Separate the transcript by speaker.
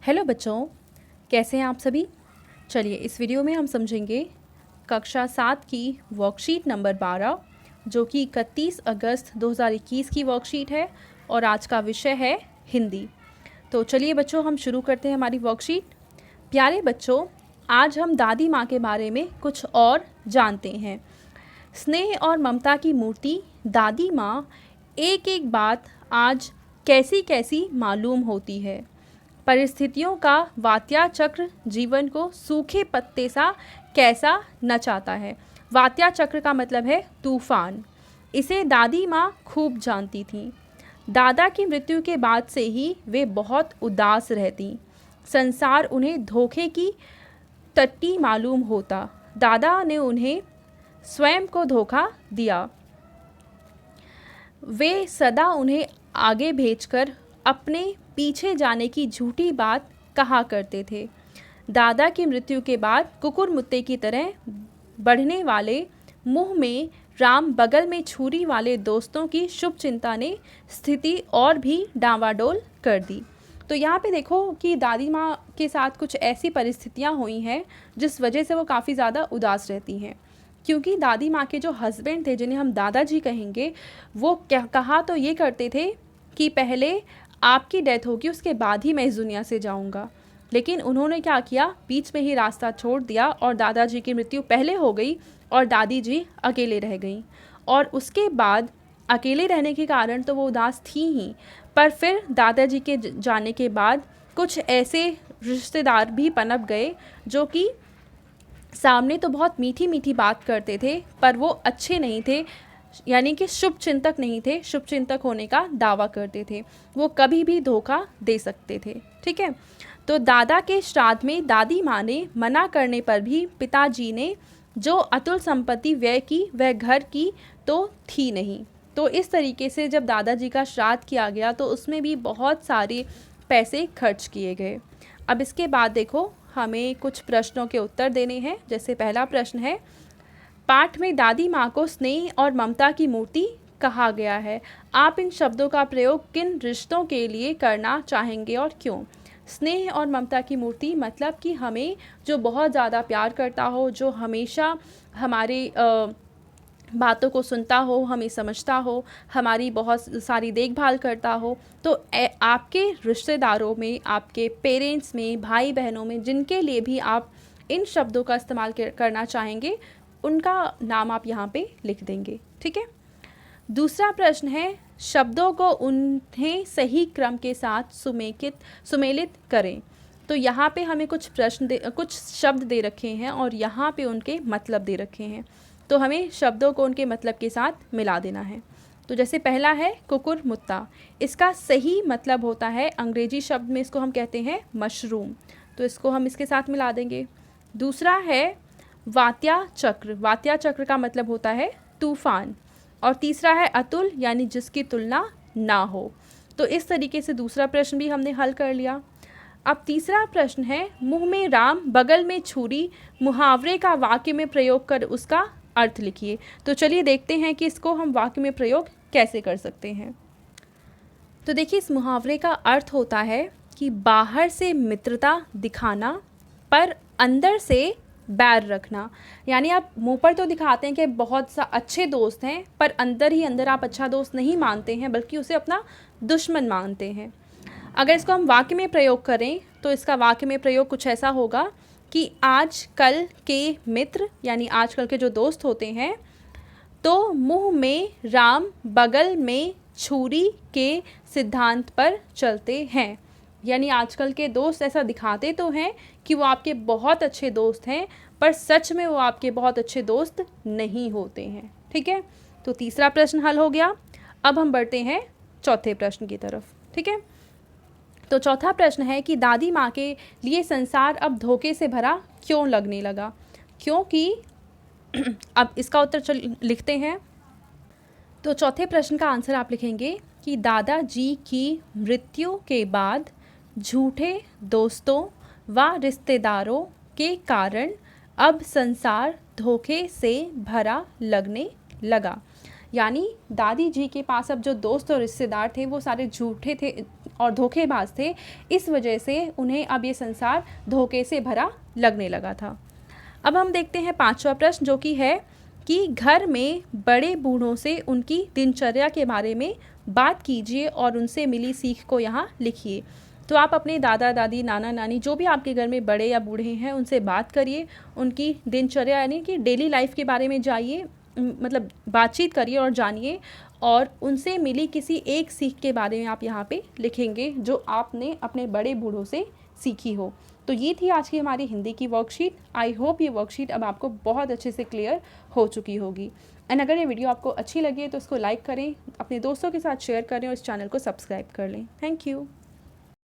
Speaker 1: Hello बच्चों, कैसे हैं आप सभी। चलिए इस वीडियो में हम समझेंगे कक्षा 7 की वर्कशीट नंबर 12 जो कि 31 अगस्त 2021 की वर्कशीट है और आज का विषय है हिंदी। तो चलिए बच्चों हम शुरू करते हैं हमारी वर्कशीट। प्यारे बच्चों, आज हम दादी माँ के बारे में कुछ और जानते हैं। स्नेह और ममता की मूर्ति दादी माँ एक एक बात आज कैसी कैसी मालूम होती है। परिस्थितियों का वात्या चक्र जीवन को सूखे पत्ते सा कैसा नचाता है। वात्या चक्र का मतलब है तूफान। इसे दादी माँ खूब जानती थीं। दादा की मृत्यु के बाद से ही वे बहुत उदास रहती। संसार उन्हें धोखे की टट्टी मालूम होता। दादा ने उन्हें स्वयं को धोखा दिया। वे सदा उन्हें आगे भेजकर अपने पीछे जाने की झूठी बात कहा करते थे। दादा की मृत्यु के बाद कुकुरमुत्ते की तरह बढ़ने वाले मुंह में राम बगल में छुरी वाले दोस्तों की शुभ चिंता ने स्थिति और भी डांवाडोल कर दी। तो यहाँ पे देखो कि दादी माँ के साथ कुछ ऐसी परिस्थितियाँ हुई हैं जिस वजह से वो काफ़ी ज़्यादा उदास रहती हैं। क्योंकि दादी माँ के जो हस्बैंड थे, जिन्हें हम दादाजी कहेंगे, वो कहा तो ये करते थे कि पहले आपकी डेथ होगी, उसके बाद ही मैं इस दुनिया से जाऊंगा। लेकिन उन्होंने क्या किया, बीच में ही रास्ता छोड़ दिया और दादाजी की मृत्यु पहले हो गई और दादी जी अकेले रह गईं। और उसके बाद अकेले रहने के कारण तो वो उदास थी ही, पर फिर दादाजी के जाने के बाद कुछ ऐसे रिश्तेदार भी पनप गए जो कि सामने तो बहुत मीठी मीठी बात करते थे पर वो अच्छे नहीं थे, यानी कि शुभ चिंतक नहीं थे। शुभ चिंतक होने का दावा करते थे। वो कभी भी धोखा दे सकते थे। ठीक है, तो दादा के श्राद्ध में दादी माँ ने मना करने पर भी पिताजी ने जो अतुल संपत्ति व्यय की वह घर की तो थी नहीं। तो इस तरीके से जब दादाजी का श्राद्ध किया गया तो उसमें भी बहुत सारे पैसे खर्च किए गए। अब इसके बाद देखो हमें कुछ प्रश्नों के उत्तर देने हैं। जैसे पहला प्रश्न है, पाठ में दादी माँ को स्नेह और ममता की मूर्ति कहा गया है। आप इन शब्दों का प्रयोग किन रिश्तों के लिए करना चाहेंगे और क्यों। स्नेह और ममता की मूर्ति मतलब कि हमें जो बहुत ज़्यादा प्यार करता हो, जो हमेशा हमारे बातों को सुनता हो, हमें समझता हो, हमारी बहुत सारी देखभाल करता हो। तो आपके रिश्तेदारों में, आपके पेरेंट्स में, भाई बहनों में जिनके लिए भी आप इन शब्दों का इस्तेमाल करना चाहेंगे उनका नाम आप यहाँ पे लिख देंगे। ठीक है। दूसरा प्रश्न है, शब्दों को उन्हें सही क्रम के साथ सुमेलित करें। तो यहाँ पे हमें कुछ शब्द दे रखे हैं और यहाँ पे उनके मतलब दे रखे हैं। तो हमें शब्दों को उनके मतलब के साथ मिला देना है। तो जैसे पहला है कुकुरमुत्ता, इसका सही मतलब होता है, अंग्रेजी शब्द में इसको हम कहते हैं मशरूम, तो इसको हम इसके साथ मिला देंगे। दूसरा है वात्या चक्र, वात्या चक्र का मतलब होता है तूफान। और तीसरा है अतुल, यानी जिसकी तुलना ना हो। तो इस तरीके से दूसरा प्रश्न भी हमने हल कर लिया। अब तीसरा प्रश्न है, मुंह में राम बगल में छुरी मुहावरे का वाक्य में प्रयोग कर उसका अर्थ लिखिए। तो चलिए देखते हैं कि इसको हम वाक्य में प्रयोग कैसे कर सकते हैं। तो देखिए इस मुहावरे का अर्थ होता है कि बाहर से मित्रता दिखाना पर अंदर से बैर रखना। यानी आप मुंह पर तो दिखाते हैं कि बहुत सा अच्छे दोस्त हैं, पर अंदर ही अंदर आप अच्छा दोस्त नहीं मानते हैं बल्कि उसे अपना दुश्मन मानते हैं। अगर इसको हम वाक्य में प्रयोग करें तो इसका वाक्य में प्रयोग कुछ ऐसा होगा कि आजकल के मित्र, यानी आजकल के जो दोस्त होते हैं, तो मुंह में राम बगल में छुरी के सिद्धांत पर चलते हैं। यानी आजकल के दोस्त ऐसा दिखाते तो हैं कि वो आपके बहुत अच्छे दोस्त हैं, पर सच में वो आपके बहुत अच्छे दोस्त नहीं होते हैं। ठीक है, तो तीसरा प्रश्न हल हो गया। अब हम बढ़ते हैं चौथे प्रश्न की तरफ। ठीक है, तो चौथा प्रश्न है कि दादी माँ के लिए संसार अब धोखे से भरा क्यों लगने लगा। क्योंकि अब इसका उत्तर लिखते हैं। तो चौथे प्रश्न का आंसर आप लिखेंगे कि दादाजी की मृत्यु के बाद झूठे दोस्तों व रिश्तेदारों के कारण अब संसार धोखे से भरा लगने लगा। यानी दादी जी के पास अब जो दोस्त और रिश्तेदार थे वो सारे झूठे थे, और धोखेबाज थे, इस वजह से उन्हें अब ये संसार धोखे से भरा लगने लगा था। अब हम देखते हैं 5वां प्रश्न, जो कि है कि घर में बड़े बूढ़ों से उनकी दिनचर्या के बारे में बात कीजिए और उनसे मिली सीख को यहाँ लिखिए। तो आप अपने दादा दादी, नाना नानी, जो भी आपके घर में बड़े या बूढ़े हैं, उनसे बात करिए, उनकी दिनचर्या यानी कि डेली लाइफ के बारे में जाइए, मतलब बातचीत करिए और जानिए, और उनसे मिली किसी एक सीख के बारे में आप यहाँ पे लिखेंगे जो आपने अपने बड़े बूढ़ों से सीखी हो। तो ये थी आज की हमारी हिंदी की वर्कशीट। आई होप ये वर्कशीट अब आपको बहुत अच्छे से क्लियर हो चुकी होगी। एंड अगर ये वीडियो आपको अच्छी लगी है तो इसको लाइक करें, अपने दोस्तों के साथ शेयर करें और इस चैनल को सब्सक्राइब कर लें। Thank you.